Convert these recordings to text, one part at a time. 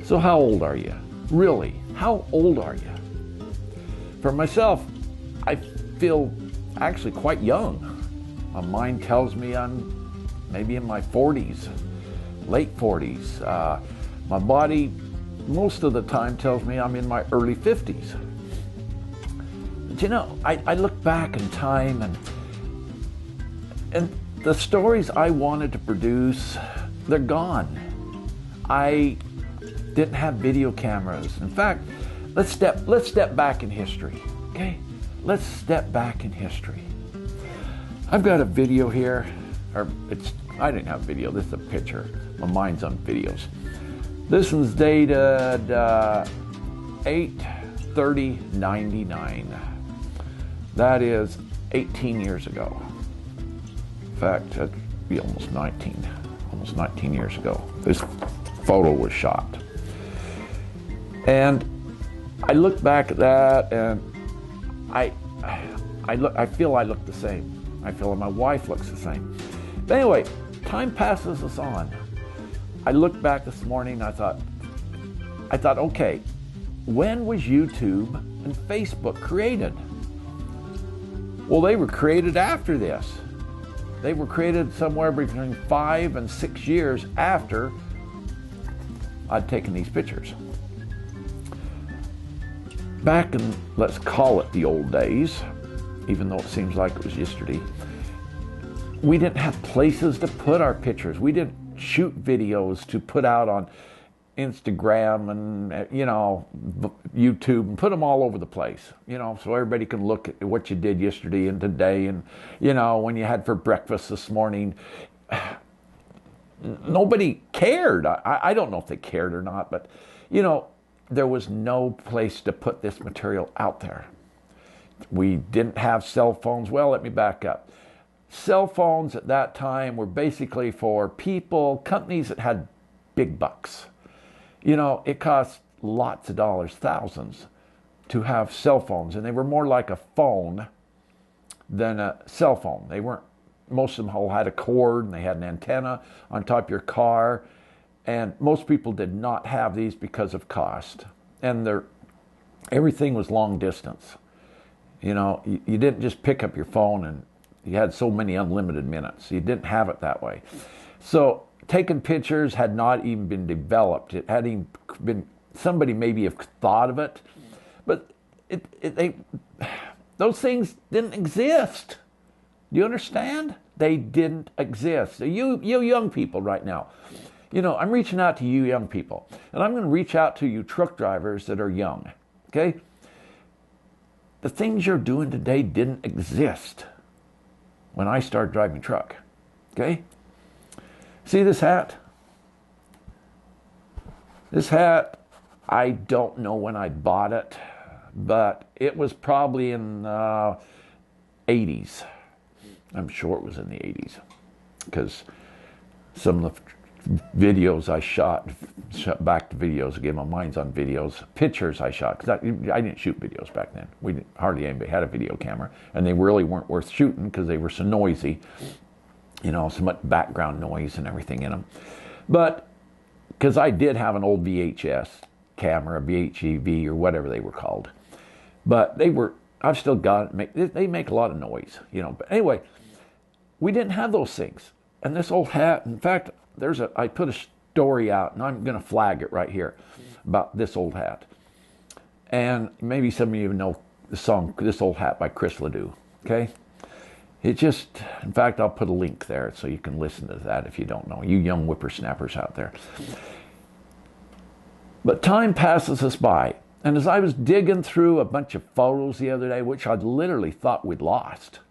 So how old are you? Really, how old are you? For myself, I feel actually quite young. My mind tells me I'm maybe in my 40s, late 40s. My body, most of the time, tells me I'm in my early 50s. But you know, I look back in time and the stories I wanted to produce, they're gone. I didn't have video cameras. In fact, let's step back in history, okay? Let's step back in history. I've got a video here, I didn't have video, this is a picture. My mind's on videos. This one's dated 8/30/99. That is 18 years ago. In fact, that'd be almost 19 years ago. This photo was shot. And I look back at that and I feel I look the same. I feel like my wife looks the same. But anyway, time passes us on. I looked back this morning, I thought, okay, when was YouTube and Facebook created? Well, they were created after this. They were created somewhere between 5 and 6 years after I'd taken these pictures. Back in, let's call it the old days, even though it seems like it was yesterday, we didn't have places to put our pictures. We didn't shoot videos to put out on Instagram and, you know, YouTube and put them all over the place, you know, so everybody can look at what you did yesterday and today and, you know, when you had for breakfast this morning. Nobody cared. I don't know if they cared or not, but, you know, there was no place to put this material out there. We didn't have cell phones. Well, let me back up. Cell phones at that time were basically for people, companies that had big bucks. You know, it cost lots of dollars, thousands, to have cell phones, and they were more like a phone than a cell phone. They weren't, most of them all had a cord and they had an antenna on top of your car, and most people did not have these because of cost. And everything was long distance. You know, you didn't just pick up your phone and you had so many unlimited minutes. You didn't have it that way. So taking pictures had not even been developed. It hadn't even been, somebody maybe have thought of it, but those things didn't exist. Do you understand? They didn't exist. So you young people right now, you know, I'm reaching out to you young people, and I'm going to reach out to you truck drivers that are young, okay? The things you're doing today didn't exist when I started driving truck, okay? See this hat? This hat, I don't know when I bought it, but it was probably in the 80s. I'm sure it was in the 80s because some of the videos I shot back to videos again. My mind's on videos. Pictures I shot, because I didn't shoot videos back then. Hardly anybody had a video camera, and they really weren't worth shooting because they were so noisy. You know, so much background noise and everything in them. But because I did have an old VHS camera, a VHEV or whatever they were called, but I've still got it. They make a lot of noise, you know. But anyway, we didn't have those things. And this old hat, in fact, I put a story out, and I'm going to flag it right here about this old hat. And maybe some of you know the song "This Old Hat" by Chris Ledoux. Okay. It just, in fact, I'll put a link there so you can listen to that if you don't know, you young whippersnappers out there. But time passes us by. And as I was digging through a bunch of photos the other day, which I'd literally thought we'd lost,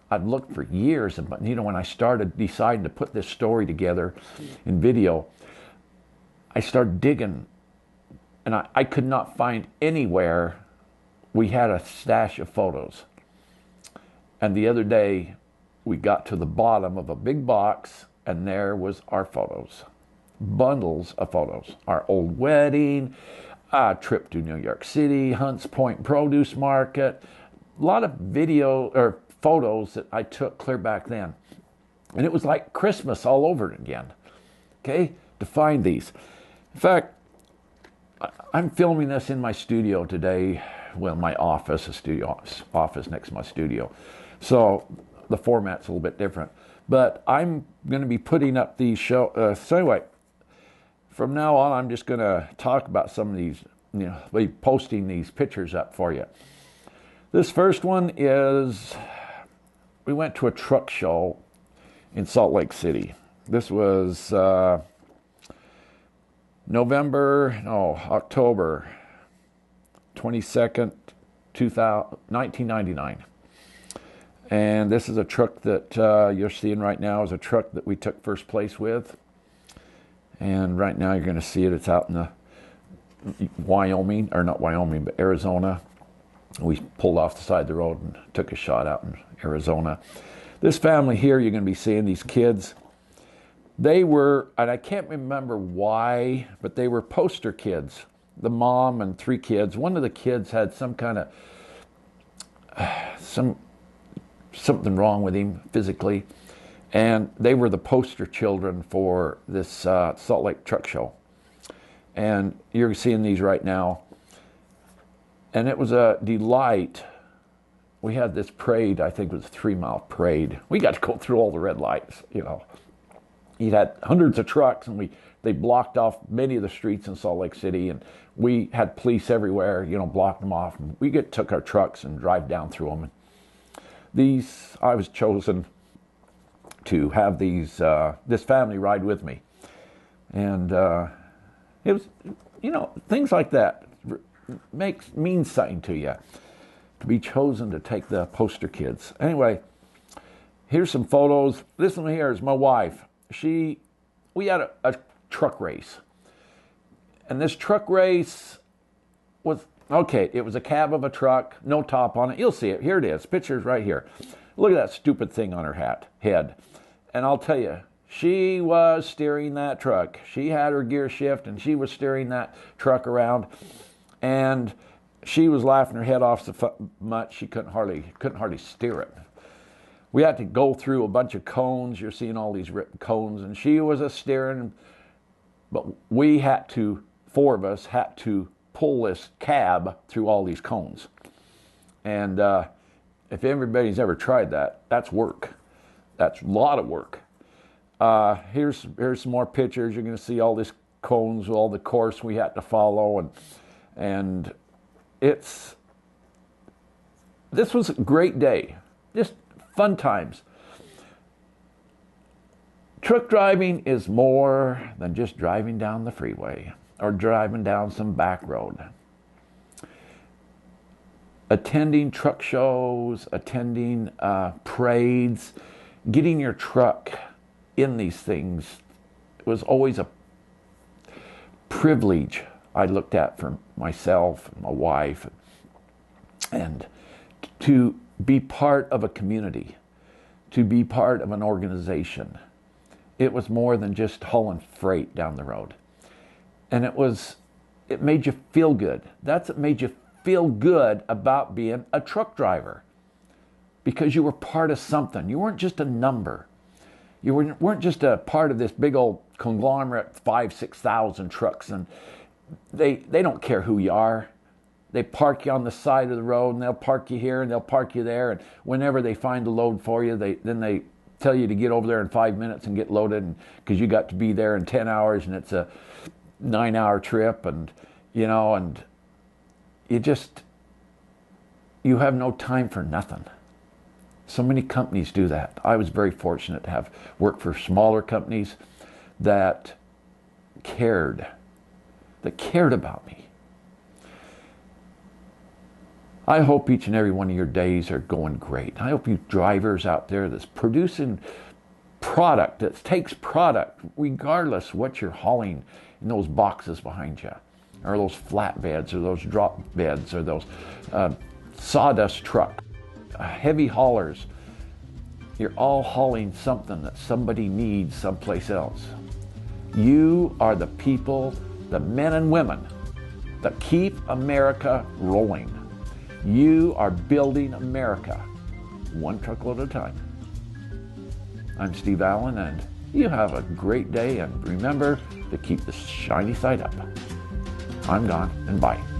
I'd looked for years, but you know, when I started deciding to put this story together in video, I started digging, and I could not find anywhere we had a stash of photos. And the other day, we got to the bottom of a big box, and there was our photos. Bundles of photos. Our old wedding, a trip to New York City, Hunts Point Produce Market, a lot of video or photos that I took clear back then. And it was like Christmas all over again, okay, to find these. In fact, I'm filming this in my studio today. Well, my office, a studio office next to my studio. So the format's a little bit different. But I'm going to be putting up these show. So anyway, from now on, I'm just going to talk about some of these, be posting these pictures up for you. This first one is, we went to a truck show in Salt Lake City. This was October 22nd, 1999. And this is a truck that you're seeing right now is a truck that we took first place with. And right now you're going to see it. It's out in the Wyoming, or not Wyoming, but Arizona. We pulled off the side of the road and took a shot out in Arizona. This family here, you're going to be seeing these kids. They were, and I can't remember why, but they were poster kids. The mom and 3 kids. One of the kids had some kind of, something wrong with him physically. And they were the poster children for this Salt Lake Truck Show. And you're seeing these right now. And it was a delight. We had this parade, I think it was a 3-mile parade. We got to go through all the red lights, You had hundreds of trucks, and they blocked off many of the streets in Salt Lake City, and we had police everywhere, blocked them off. And we took our trucks and drive down through them. And I was chosen to have this family ride with me. And it was, things like that means something to you, to be chosen to take the poster kids. Anyway, here's some photos. This one here is my wife. We had a truck race. And this truck race was, it was a cab of a truck, no top on it. You'll see it. Here it is. Picture's right here. Look at that stupid thing on her head. And I'll tell you, she was steering that truck. She had her gear shift, and she was steering that truck around. And she was laughing her head off so much she couldn't hardly steer it. We had to go through a bunch of cones. You're seeing all these cones, and she was a steering. But 4 of us had to pull this cab through all these cones. And if everybody's ever tried that, that's work. That's a lot of work. Here's some more pictures. You're going to see all these cones, all the course we had to follow, and this was a great day. Just fun times. Truck driving is more than just driving down the freeway or driving down some back road. Attending truck shows, attending parades, getting your truck in these things was always a privilege I looked at for myself and my wife, and to be part of a community, to be part of an organization. It was more than just hauling freight down the road. And it made you feel good. That's what made you feel good about being a truck driver, because you were part of something. You weren't just a number. You weren't just a part of this big old conglomerate, 5,000-6,000 trucks, and they don't care who you are. They park you on the side of the road, and they'll park you here and they'll park you there, and whenever they find a load for you, they tell you to get over there in 5 minutes and get loaded, because you got to be there in 10 hours, and it's a 9-hour trip, and you have no time for nothing. So many companies do that. I was very fortunate to have worked for smaller companies that cared about me. I hope each and every one of your days are going great. I hope you drivers out there that's producing product, that takes product, regardless what you're hauling in those boxes behind you, or those flatbeds, or those drop beds, or those sawdust trucks, heavy haulers. You're all hauling something that somebody needs someplace else. You are the people, the men and women, that keep America rolling. You are building America, one truckload at a time. I'm Steve Allen, and you have a great day, and remember to keep the shiny side up. I'm gone, and bye.